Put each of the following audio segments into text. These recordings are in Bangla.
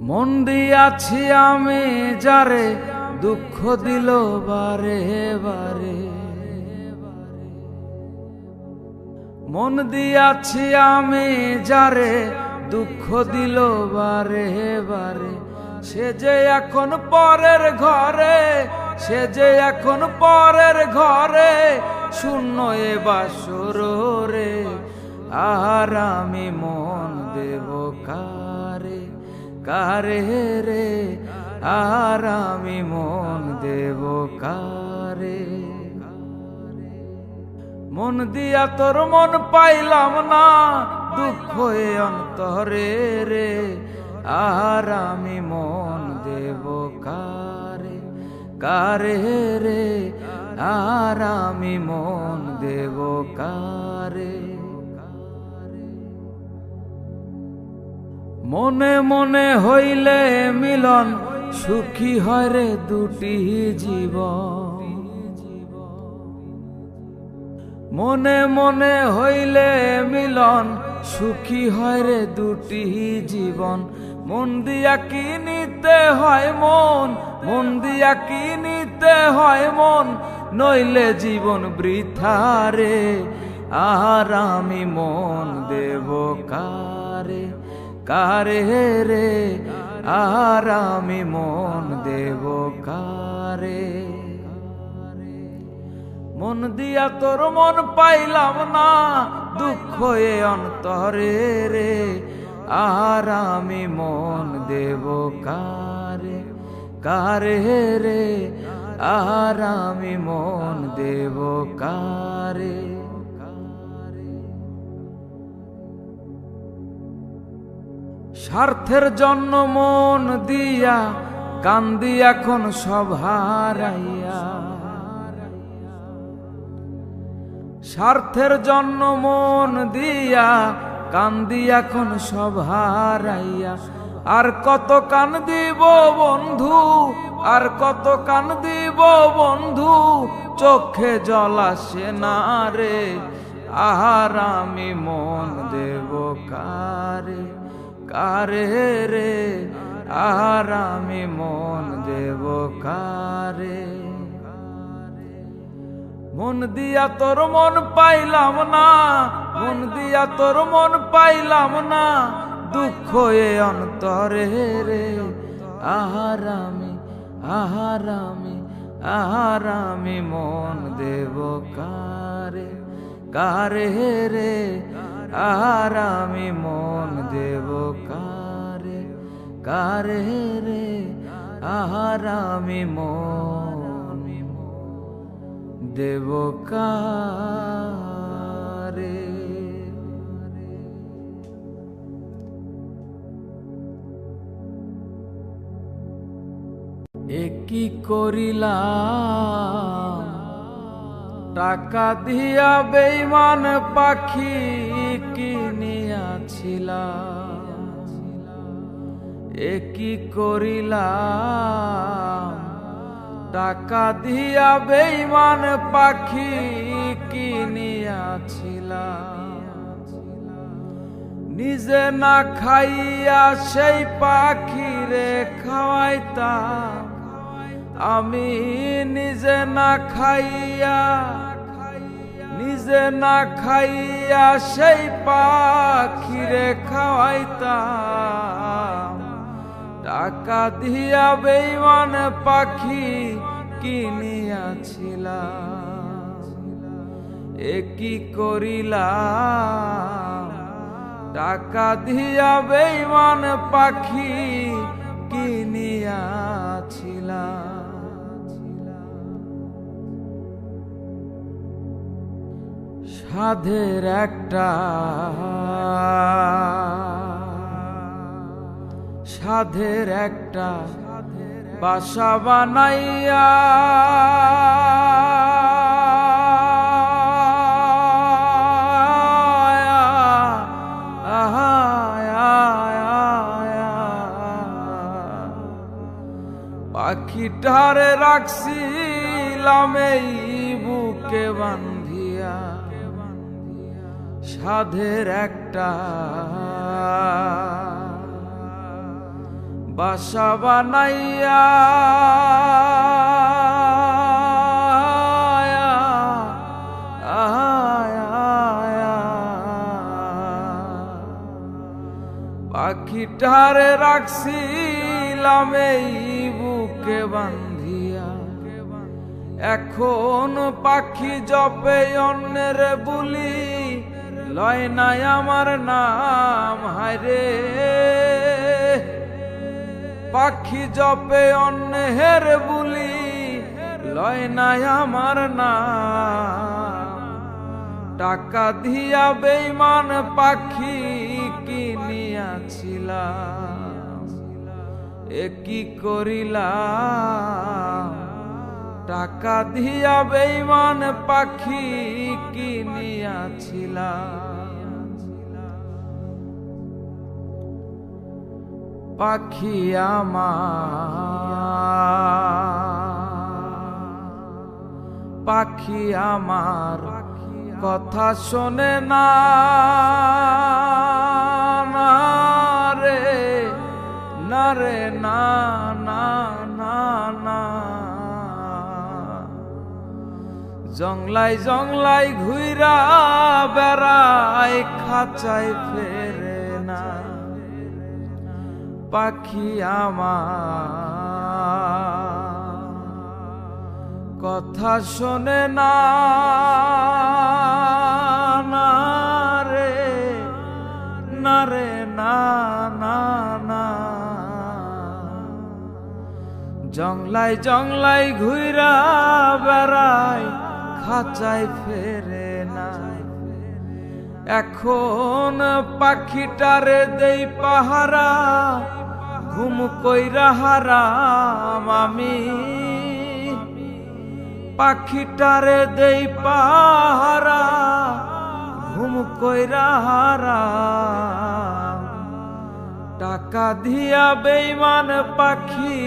মন দিয়াছি আমি যারে দুঃখ দিল বারে বারে, মন দিয়াছি আমি যারে দুঃখ দিল বারে বারে, সে যে এখন পরের ঘরে, সে যে এখন পরের ঘরে, শূন্য এ বাসর রে। আর আমি মন দেব কারে, কারে রে, আর আমি মন দেব কারে। মন দিয়া তোর মন পাইলাম না, দুঃখ এ অন্তরে রে। আর আমি মন দেব কারে, কারে রে, আর আমি মন দেব কারে। মনে মনে হইলে মিলন, সুখী হয় রে দুটি জীবন। মনে মনে হইলে মিলন, সুখী হয় রে দুটি জীবন। মন দিয়া কি নিতে হয় মন, মন দিয়া কি নিতে হয় মন, নইলে জীবন বৃথা রে। আর আমি মন দেব কারে, কারে রে, আর আমি মন দেব কারে। মন দিয়া তোর মন পাইলাম না, দুঃখ এ অন্তরে রে। আর আমি মন দেব কারে, কারে রে, আর আমি মন দেব কারে। স্বার্থের জন্য মন দিয়া কান্দি এখন সব হারাইয়া, স্বার্থের জন্য মন দিয়া কান্দি এখন সব হারাইয়া। আর কত কান্দিব বন্ধু, আর কত কান্দিব বন্ধু, চোখে জল আসে না রে। আর আমি মন দেব কারে, কারে রে, আর আমি মন দেব কারে। মন দিয়া তোর মন পাইলাম না, মন দিয়া তোর মন পাইলাম না, দুঃখ এ অন্তরে রে। আর আমি, আর আমি, আর আমি মন দেব কারে, কারে রে, আর আমি মন দেব কারে, কারে রে, আর আমি মন দেব কারে। একই করিলাম টাকা দিয়া বেঈমান পাখি কিনিয়াছিলাম, একই করিলাম টাকা দিয়া বেঈমান পাখি কিনিয়াছিলাম। নিজে না খাইয়া সেই পাখিরে খাওয়াইতাম, আমি নিজে না খাইয়া, নিজে না খাইয়া সেই পাখিরে খাওয়াইতাম। টাকা দিয়া বেঈমান পাখি কিনিয়াছিলাম, একই করিলাম টাকা দিয়া বেঈমান পাখি কিনিয়াছিলাম। সাধের একটা, সাধের একটা বাসা বানাইয়া, পাখিটারে রাখছিলাম এই বুকে বান্ধিয়া। সাধের একটা বাসা বানাইয়া পাখিটারে রাখছিলাম এই বুকে বান্ধিয়া, এখন পাখি জপে অন্যের বুলি, লয় নাই আমার নাম। হায়রে পাখি জপে অন্যের বুলি, লয় নাই আমার নাম। টাকা দিয়া বেঈমান পাখি কিনিয়াছিলাম, এ কি করিলাম। টাকা দিয়া বেঈমান পাখি কিনিয়াছিলাম। পাখি আমার কথা শোনে না রে, না রে, না না না না। জংলাই জংলাই ঘুইরা বেড়ায়, খাঁচায় ফেরে না। পাখি আমার কথা শোনে না রে, না রে, না না না। জংলাই জংলাই ঘুইরা বেড়ায়, খাঁচায় ফেরে না। এখন পাখিটারে দেই পাহারা, ঘুম কইরা হারাম আমি। পাখিটারে দেই পাহারা, ঘুম কইরা হারাম। টাকা দিয়া বেঈমান পাখি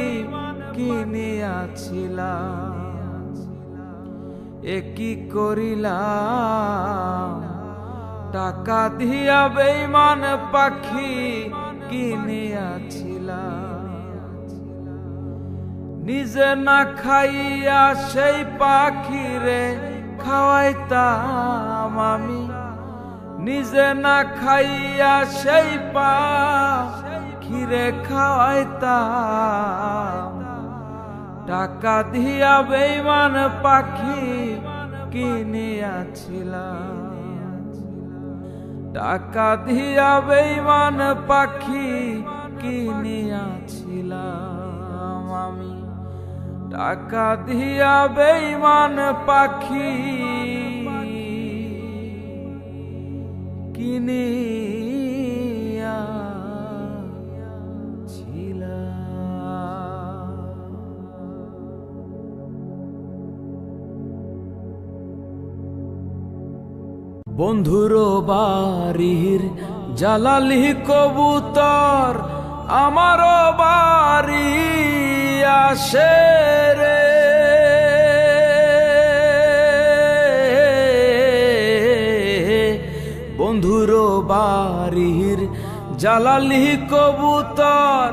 কিনিয়াছিলাম, এ কি করিলাম। টাকা দিয়া বেঈমান পাখি কিনিয়াছিলাম। নিজে না খাইয়া সেই পাখিরে খাওয়াইতাম আমি। নিজে না খাইয়া সেই পাখিরে খাওয়াইতাম। টাকা দিয়া বেঈমান পাখি কিনিয়াছিলাম। টাকা দিয়া বেঈমান পাখি কিনিয়াছিলাম আমি। টাকা দিয়া বেঈমান পাখি কিনিয়াছিলাম। বন্ধুর বাড়ির জালালি কবুতর আমারও বাড়ি আসে রে। বন্ধুর বাড়ির জালালি কবুতর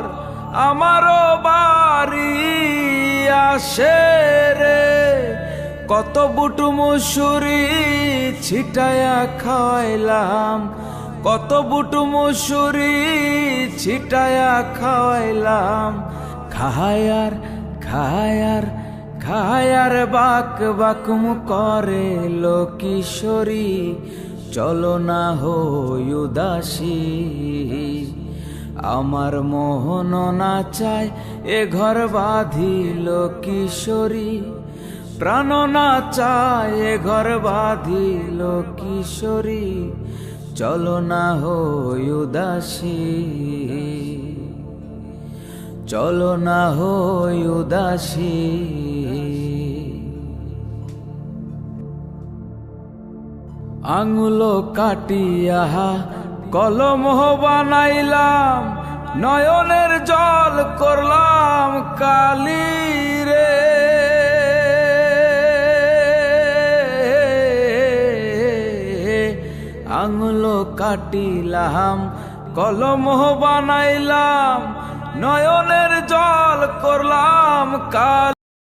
আমারও বাড়ি আসে রে। কত বুট মুসুরি ছিটায়া খাওয়াইলাম, কত বুট মুসুরি ছিটায়া খাওয়াইলাম। খায়ার খায়ার খায়ার বাক বাকুম করে লো কিশোরী, চলো না হই উদাসী। আমার মোহন না চায় এ ঘর বাঁধিল কিশোরী, প্রাণ না চায় এ ঘর বাঁধিল কিশোরী। চলো না হই উদাসী, চলো না হই উদাসী। আঙুল কাটিয়া কলম বানাইলাম, নয়নের জল করলাম কালি রে। আঙুল কাটিলাম কলম বানাইলাম, নয়নের জল করলাম কাল।